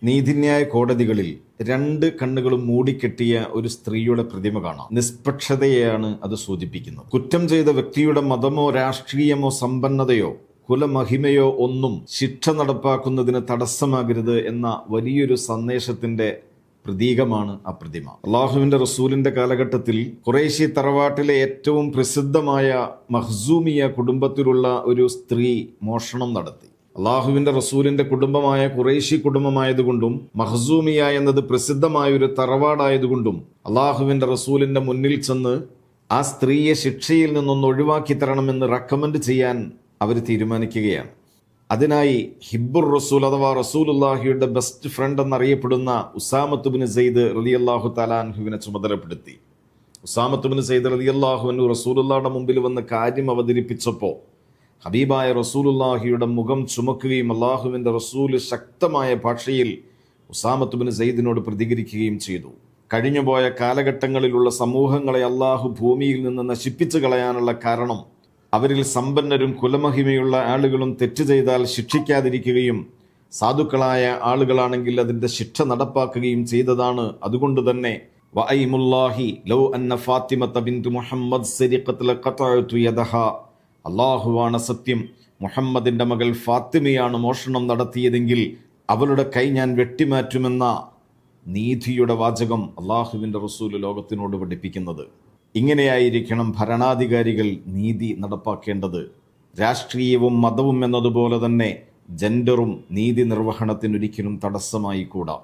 നീതിന്യായ കോടതികളിൽ രണ്ട് കണ്ണുകളും മൂടിക്കെട്ടിയ ഒരു സ്ത്രീയുടെ പ്രതിമ കാണാം. നിഷ്പക്ഷതയെയാണ് അത് സൂചിപ്പിക്കുന്നത്. കുറ്റം ചെയ്ത വ്യക്തിയുടെ മതമോ രാഷ്ട്രീയമോ സമ്പന്നതയോ കുലമഹിമയോ ഒന്നും ശിക്ഷ നടപ്പാക്കുന്നതിന് തടസ്സമാകരുത് എന്ന വലിയൊരു സന്ദേശത്തിന്റെ പ്രതീകമാണ് ആ പ്രതിമ. അള്ളാഹുവിന്റെ റസൂലിന്റെ കാലഘട്ടത്തിൽ ഖുറൈശി തറവാട്ടിലെ ഏറ്റവും പ്രസിദ്ധമായ മഖ്സൂമിയ കുടുംബത്തിലുള്ള ഒരു സ്ത്രീ മോഷണം നടത്തി. അള്ളാഹുവിന്റെ റസൂലിന്റെ കുടുംബമായ ഖുറൈശി കുടുംബമായതുകൊണ്ടും മഖ്സൂമിയ എന്നത് പ്രസിദ്ധമായ ഒരു തറവാടായതുകൊണ്ടും അള്ളാഹുവിന്റെ റസൂലിന്റെ മുന്നിൽ ചെന്ന് ആ സ്ത്രീയെ ശിക്ഷയിൽ നിന്നൊന്ന് ഒഴിവാക്കി തരണമെന്ന് റെക്കമെൻഡ് ചെയ്യാൻ അവർ തീരുമാനിക്കുകയാണ്. അതിനായി ഹിബ്ബുർ റസൂൽ അഥവാ റസൂലുള്ളാഹിയുടെ ബെസ്റ്റ് ഫ്രണ്ട് എന്നറിയപ്പെടുന്ന ഉസാമത്ത് ബിൻ സെയ്ദ് റളിയല്ലാഹു തആല അൻഹുവിനെ ചുമതലപ്പെടുത്തി. ഉസാമത്ത് ബിൻ സെയ്ദ് റളിയല്ലാഹു അൻഹു റസൂലുള്ളാഹിയുടെ മുമ്പിൽ വന്ന് കാര്യം അവതരിപ്പിച്ചപ്പോൾ ഹബീബായ റസൂലുള്ളാഹിയുടെ മുഖം ചുമക്കുകയും അള്ളാഹുവിൻ്റെ റസൂല് ശക്തമായ ഭാഷയിൽ ഉസാമത്ത് ബിൻ സെയ്ദിനോട് പ്രതികരിക്കുകയും ചെയ്തു. കഴിഞ്ഞുപോയ കാലഘട്ടങ്ങളിലുള്ള സമൂഹങ്ങളെ അള്ളാഹു ഭൂമിയിൽ നിന്ന് നശിപ്പിച്ചു കളയാനുള്ള കാരണം അവരിൽ സമ്പന്നരും കുലമഹിമയുള്ള ആളുകളും തെറ്റ് ചെയ്താൽ ശിക്ഷിക്കാതിരിക്കുകയും സാധുക്കളായ ആളുകളാണെങ്കിൽ അതിൻ്റെ ശിക്ഷ നടപ്പാക്കുകയും ചെയ്തതാണ്. അതുകൊണ്ട് തന്നെ വഅയ്മുല്ലാഹി ലൗ അന്ന ഫാത്തിമത ബിൻതു മുഹമ്മദ് സരിഖത് ലഖതഅതു യദഹ, അല്ലാഹുവാണ് സത്യം, മുഹമ്മദിന്റെ മകൾ ഫാത്തിമയാണ് മോഷണം നടത്തിയതെങ്കിൽ അവളുടെ കൈ ഞാൻ വെട്ടിമാറ്റുമെന്ന നീതിയുടെ വാചകം അള്ളാഹുവിൻ്റെ റസൂല് ലോകത്തിനോട് പഠിപ്പിക്കുന്നത്. ഇങ്ങനെയായിരിക്കണം ഭരണാധികാരികൾ നീതി നടപ്പാക്കേണ്ടത്. രാഷ്ട്രീയവും മതവും എന്നതുപോലെ തന്നെ ജെൻഡറും നീതി നിർവഹണത്തിനൊരിക്കലും തടസ്സമായി കൂടാ.